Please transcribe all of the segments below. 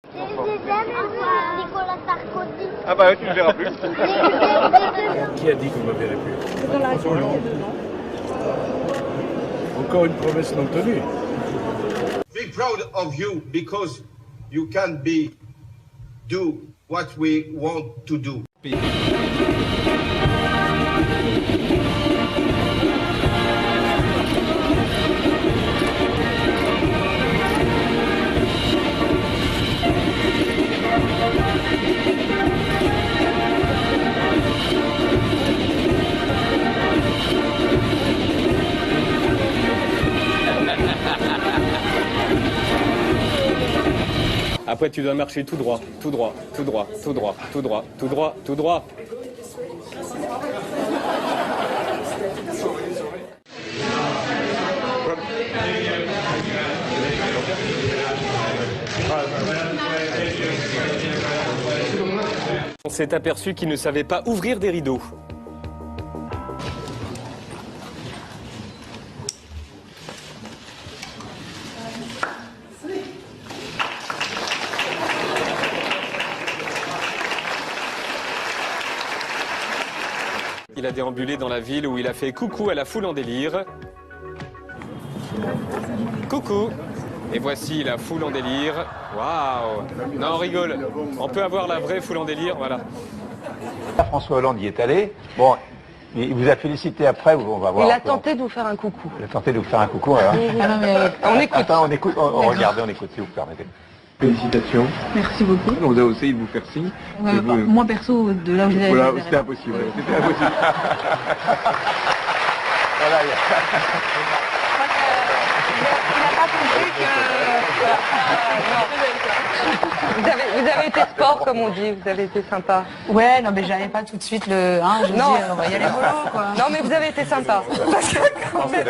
J'ai jamais vu Nicolas Sarkozy. Ah bah tu ne le verras plus. Qui a dit qu'on ne me verrait plus? François Hollande. Encore une promesse non tenue. Be proud of you because you can do what we want to do. Après, tu dois marcher tout droit, tout droit, tout droit, tout droit, tout droit, tout droit, tout droit. On s'est aperçu qu'il ne savait pas ouvrir des rideaux. Il a déambulé dans la ville où il a fait coucou à la foule en délire. Coucou. Et voici la foule en délire. Waouh. Non, on rigole. On peut avoir la vraie foule en délire, voilà. François Hollande y est allé. Bon, il vous a félicité après, on va voir. Il a tenté de vous faire un coucou. Il a tenté de vous faire un coucou, alors. Ah non, mais on écoute. Attends, on écoute, regardez, on écoute, si vous permettez. Félicitations. Merci beaucoup. On vous a essayé de vous faire signe. Moi perso, de là où vous avez... Voilà, c'était impossible. C'était impossible. Voilà, Il n'a pas compris que... Vous avez été sport, comme on dit, vous avez été sympa. Ouais, non mais j'avais pas tout de suite le... Hein, je me dis, on va y aller mollo, quoi. Non, mais vous avez été sympa. Parce que quand même,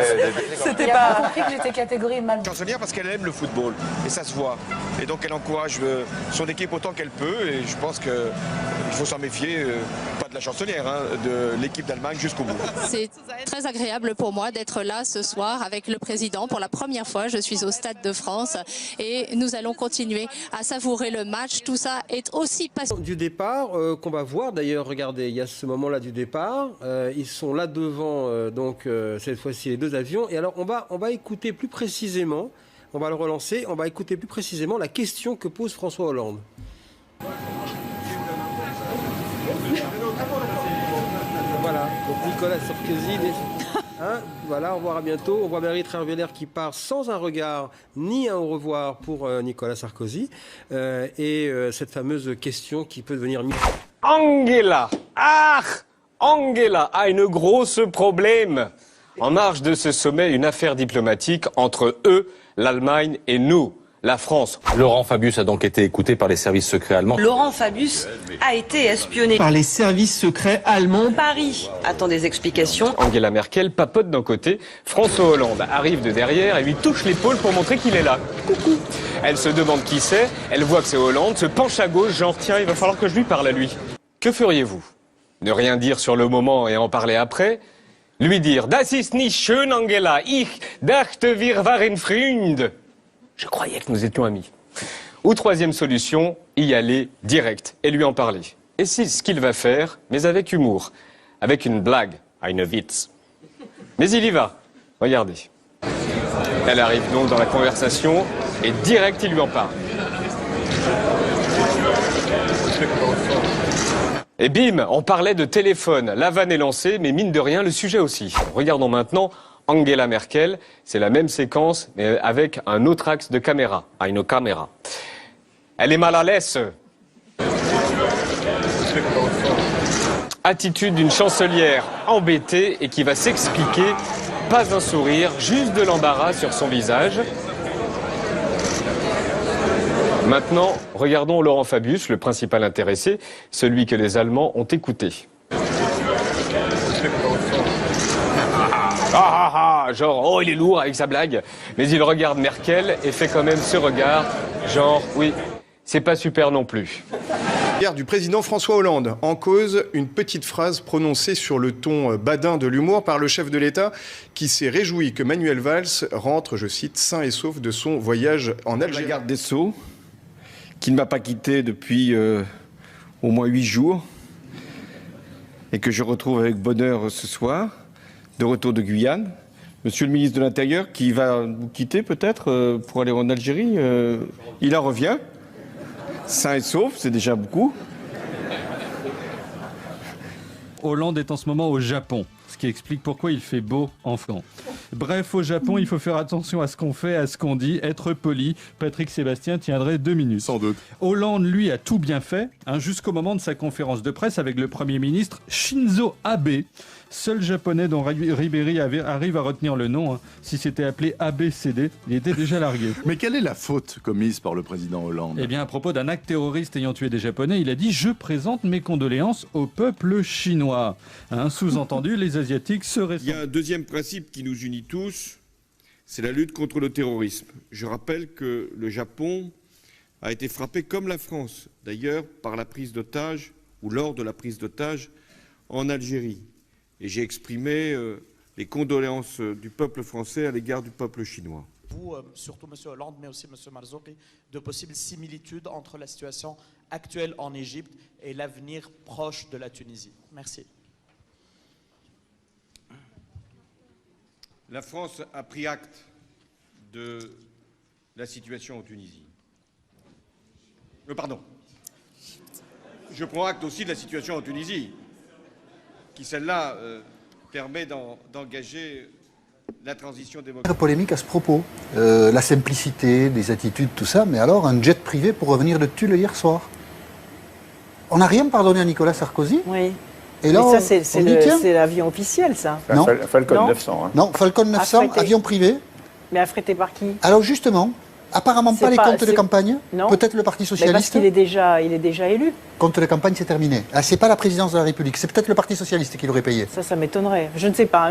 c'était Il a pas... pas compris que j'étais catégorie mal. Chansonnière parce qu'elle aime le football et ça se voit. Et donc elle encourage son équipe autant qu'elle peut et je pense qu'il faut s'en méfier, pas de la chansonnière, hein, de l'équipe d'Allemagne jusqu'au bout. C'est très agréable pour moi d'être là ce soir avec le président. Pour la première fois, je suis au Stade de France et nous allons continuer à savourer le match. Tout ça est aussi passionnant. Du départ, qu'on va voir d'ailleurs, regardez, il y a ce moment-là du départ. Ils sont là devant, donc cette fois-ci les deux avions. Et alors on va écouter plus précisément, on va le relancer, on va écouter plus précisément la question que pose François Hollande. Voilà, donc Nicolas Sarkozy, hein, voilà, au revoir, à bientôt. On voit Valérie Trierweiler qui part sans un regard ni un au revoir pour Nicolas Sarkozy. Cette fameuse question qui peut devenir... Angela a une grosse problème. En marge de ce sommet, une affaire diplomatique entre eux, l'Allemagne et nous, la France. Laurent Fabius a donc été écouté par les services secrets allemands. Laurent Fabius a été espionné par les services secrets allemands. Paris attend des explications. Angela Merkel papote d'un côté, François Hollande arrive de derrière et lui touche l'épaule pour montrer qu'il est là. Coucou. Elle se demande qui c'est, elle voit que c'est Hollande, se penche à gauche, genre tiens, il va falloir que je lui parle à lui. Que feriez-vous? Ne rien dire sur le moment et en parler après? Lui dire « Das ist nicht schön, Angela, ich dachte wir waren Freund ». Je croyais que nous étions amis. Ou troisième solution, y aller direct et lui en parler. Et c'est ce qu'il va faire, mais avec humour, avec une blague, eine Witz. Mais il y va, regardez. Elle arrive donc dans la conversation et direct il lui en parle. Et bim, on parlait de téléphone. La vanne est lancée, mais mine de rien, le sujet aussi. Regardons maintenant Angela Merkel. C'est la même séquence, mais avec un autre axe de caméra. Une caméra. Elle est mal à l'aise. Attitude d'une chancelière embêtée et qui va s'expliquer. Pas un sourire, juste de l'embarras sur son visage. Maintenant, regardons Laurent Fabius, le principal intéressé, celui que les Allemands ont écouté. Genre, oh, il est lourd avec sa blague. Mais il regarde Merkel et fait quand même ce regard, genre, oui, c'est pas super non plus. Du président François Hollande, en cause une petite phrase prononcée sur le ton badin de l'humour par le chef de l'État qui s'est réjoui que Manuel Valls rentre, je cite, sain et sauf de son voyage en Algérie. La garde des Sceaux qui ne m'a pas quitté depuis au moins 8 jours et que je retrouve avec bonheur ce soir, de retour de Guyane. Monsieur le ministre de l'Intérieur, qui va vous quitter peut-être pour aller en Algérie, il en revient, sain et sauf, c'est déjà beaucoup. Hollande est en ce moment au Japon, ce qui explique pourquoi il fait beau en France. Bref, au Japon, il faut faire attention à ce qu'on fait, à ce qu'on dit, être poli. Patrick Sébastien tiendrait 2 minutes. Sans doute. Hollande, lui, a tout bien fait, jusqu'au moment de sa conférence de presse avec le Premier ministre Shinzo Abe. Seul japonais dont Ribéry arrive à retenir le nom. Si c'était appelé ABCD, il était déjà largué. Mais quelle est la faute commise par le président Hollande? Eh bien, à propos d'un acte terroriste ayant tué des Japonais, il a dit « Je présente mes condoléances au peuple chinois ». Sous-entendu, les Asiatiques seraient... Il y a un deuxième principe qui nous unit tous, c'est la lutte contre le terrorisme. Je rappelle que le Japon a été frappé, comme la France, d'ailleurs, par la prise d'otages, ou lors de la prise d'otages, en Algérie. Et j'ai exprimé les condoléances du peuple français à l'égard du peuple chinois. Vous, surtout M. Hollande, mais aussi M. Marzouki, de possibles similitudes entre la situation actuelle en Égypte et l'avenir proche de la Tunisie. Merci. La France a pris acte de la situation en Tunisie. Pardon. Je prends acte aussi de la situation en Tunisie, qui celle-là permet d'engager la transition démocratique. Très polémique à ce propos. La simplicité, les attitudes, tout ça, mais alors un jet privé pour revenir de Tulle hier soir. On n'a rien pardonné à Nicolas Sarkozy. Oui. Et là, mais ça, c'est l'avion officiel, ça. Non. Falcon 900. Hein. Non, Falcon 900, affrété. avion privé. Mais affrété par qui? Alors justement, apparemment pas les comptes de campagne. Peut-être le Parti Socialiste. Mais parce qu'il est déjà élu. Compte de campagne, c'est terminé. Ah, c'est pas la présidence de la République, c'est peut-être le Parti Socialiste qui l'aurait payé. Ça m'étonnerait. Je ne sais pas.